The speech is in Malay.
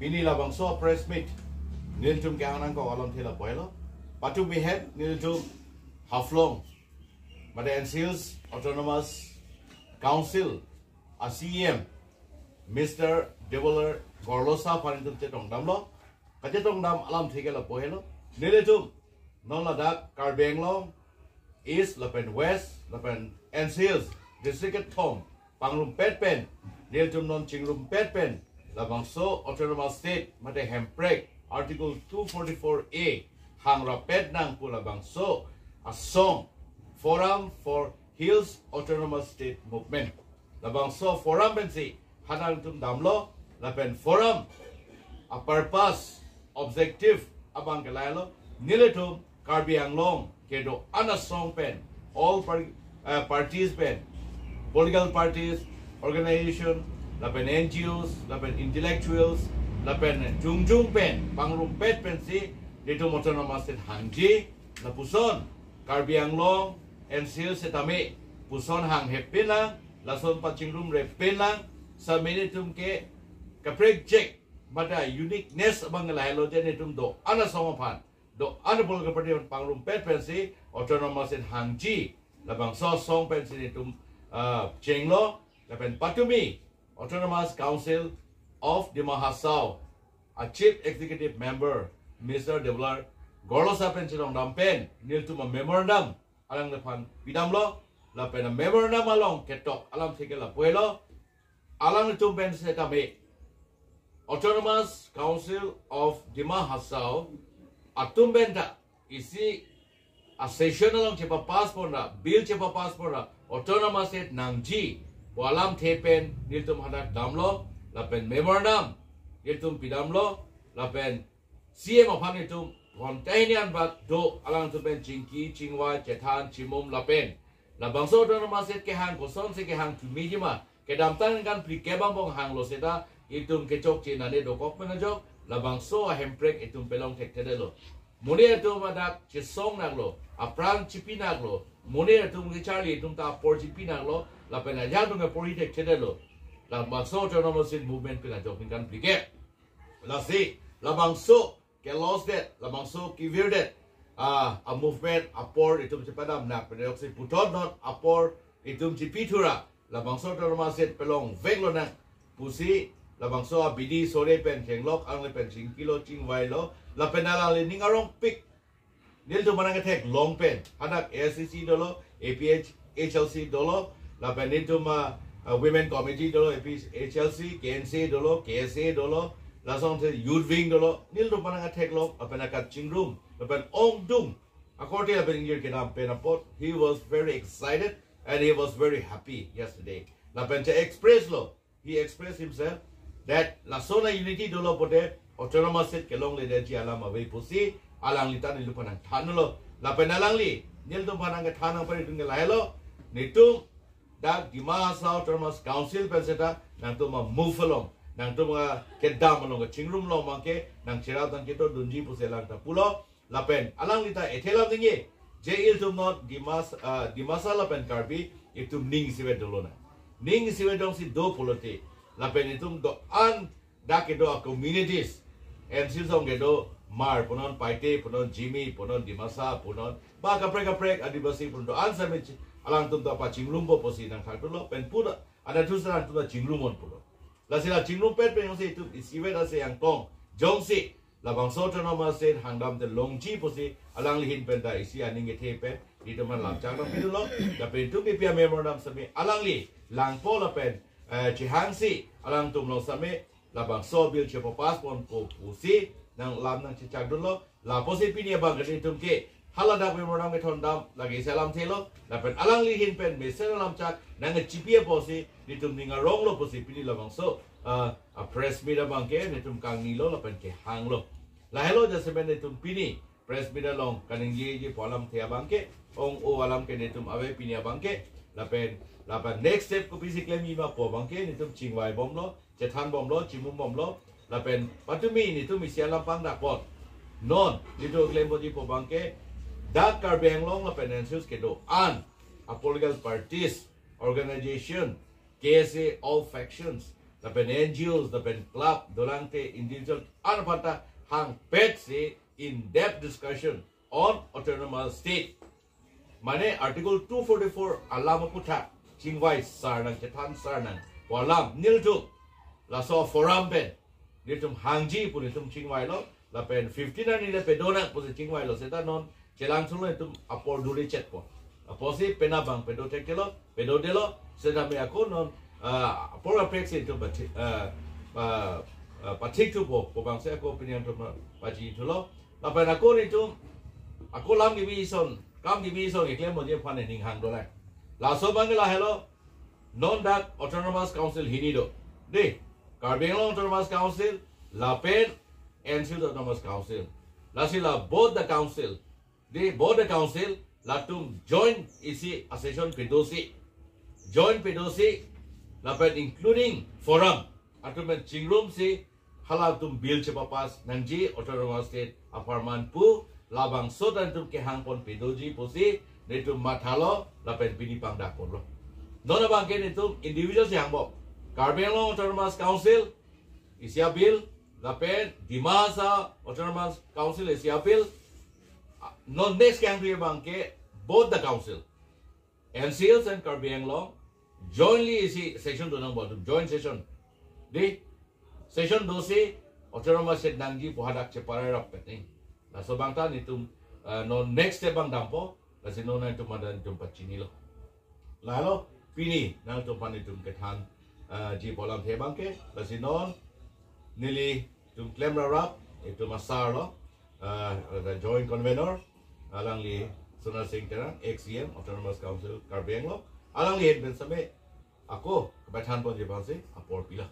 Pini labang so press meet. Niltum kangan ko alam thila boilo. Patu we had niltum Haflong. But the NCL's Autonomous Council, a CEM, Mr. Develer Gorlosa Parintum Tetong Damlo, Kajetong Dam Alam Tigela Poelo, Nilitum, Non Ladak, Karbenglo, East, Lapen West, Lapen NCL's, District Tom, Pangrum Petpen, Niltum Non Chingrum Petpen, Labangso Autonomous State, Mate Hemprek, Article 244A, Hangra Petnang Pulabangso, a song. Forum for Hills Autonomous State Movement. Labang so forum bensi hanang tum damlo lapen forum a purpose objective abang kelaylo niletum Karbi Anglong kedo ana song pen all parties pen political parties organization lapen NGOs lapen intellectuals lapen jungjung pen pangrum pet pensi nitum autonomous state hangji lapuson Karbi Anglong NCL setame puson hang hepin lang lason pacingrum repin lang sa minitum ke project mada uniqueness abang lahelo jenitum do ana songopan do ana bol ke perdion pangrum pet pensi autonomous in hangji labang so song pensi nitum chenglo lapen patumi autonomous council of the Mahasau a chief executive member Mr. Develer Gorlosa pensi dong dampen niltum a memorandum alang depan bidamlo la pena memorandum along ketok alam sikela puelo alang itu ben setame Autonomous Council of Dima Hasau atum benda isi a session along cepa paspor na bill cepa paspor na autonomous set nangji alam tepen niltum hadak damlo la pen memorandum niltum bidamlo la pen CM apan itu Containian bat do alang tu pen cingki cingwa cetan cimum lapen labang so do nama set ke hang koson se ke hang tumijima ke damtan kan pli kebang bong hang lo seta itum kecok cina ne do kok menajok labang so hemprek itum pelong tek tedelo muni itu madak cisong nak lo apran cipi nak lo muni itu ngicari itum ta por cipi nak lo lapen aja tu ngepori tek tedelo labang so do nama set movement penajok kan pli ke lasi labang so ke lost that labang so kivir that a movement apor itum cepadam nak peneoksi putot not apor itum cipitura labang so terma set pelong venglo nak pusi labang so bidi sore pen kenglok ang pen sing kilo cing wailo la penala le ningarong pik nil tu manang tek long pen hadak ASCC dolo APH HLC dolo la pen itum women committee dolo HLC KNC dolo KSA dolo Lasong te youth wing dolo nil do panang attack lo apena kat chingrum apen ong dung according to being here kenam penapot he was very excited and he was very happy yesterday la pen express lo he expressed himself that la zona unity dolo pote autonomous set kelong le de alam ave pusi alang litan nil panang thanulo la pen alang li nil do panang thanang pari dung lailo nitung dak Dima Hasau Autonomous Council penseta nang to ma move along nang tu mga kedam along chingrum lo mangke nang cerau tan kito dunji puselang ta pulo lapen alang lita ethelam dingi jail tum not dimasa lapen karbi itum ning siwe dolona ning siwe dong si do polote lapen itum do an dakedo communities and silsong gedo mar punon paite punon jimmy punon dimasa punon ba kaprek adibasi punon do an samit alang tum do pa chingrum po posi nang katulo pen pura ada tusan tu chingrumon pulo Lasila cingrum pet pen yongsi itu isiwe dasi yang tong jongsi labang so autonomous state hangdam te longji posi alang lihin pen da isi aning ke pen di teman langcang dong itu lo tapi itu pipia memorandum sami alang li langpo la pen cihangsi alang tum lo sami labang so bil cepo paspon ko pusi nang lam nang cicak dulu la posi pini abang gede tum ke haladak memorandum ke thondam lagi salam telo la pen alang lihin pen mesel lam cak nang cipia posi nitum ninga rong lo posi pini labang so a press meet abang ke nitum kang nilo la pen ke hang lo la hello ja seben nitum pini press meet long kaning ye polam the abang ke ong o alam ke nitum ave pini abang ke la pen next step ko pisi claim ima po abang ke nitum chingwai bom lo chethan bom lo chimum bom lo la pen patumi nitum isia lampang dak pot non nitum claim bodi po bang ke dak Karbi Anglong la pen ensus ke do an a political parties organization KSA all factions lapen NGOs, lapen club, dolangte individual, anapata hang pet say in-depth discussion on autonomous state. Mane Article 244 alama puta chingwai sarnang ketan sarnang walam niltum laso forum ben nitum hangji punitum chingwai lo lapen 15 ani le pedona pose chingwai lo seta non chelang sulo itum apor duri chet po aposi penabang pedo tekelo pedo delo seta me ako non apor apex itu patik tu po bang se ako opinion tu paji tu lo lapen ako nitum ako lam division kam division iklem mo je phane ning hang dolai laso bangla hello non dak autonomous council hinido de Karbi Anglong Autonomous Council lapen NCL Autonomous Council lasila both the council latum join isi association pedosi join pedosi lapen including forum atumen chingrum si halatum bill chepapas nangji autonomous state aparman pu labang sodan tum ke hangpon pedoji posi netum mathalo lapen pini pangda konro nona bangke netum individual si hangbo Karbi Anglong Autonomous Council isya bill lapen Dimasa Autonomous Council isya bill non next country bangke both the council NCLs and Karbi Anglong jointly isi session do nang botum joint session di session dosi autonomous state nangji pohadak cepare rapetning na so bangta nitum non next step bang dampo kasi non na tumadan tum pachini lo lalo pini nang tumpan itum kethan ji polam thebang ke lasinon nili tum claim rap itu masar lo the joint convener alang li Sunar Singh Terang XCM Autonomous Council Karbi Anglong alang li head ben same ako kebacan pon je bangse apor pila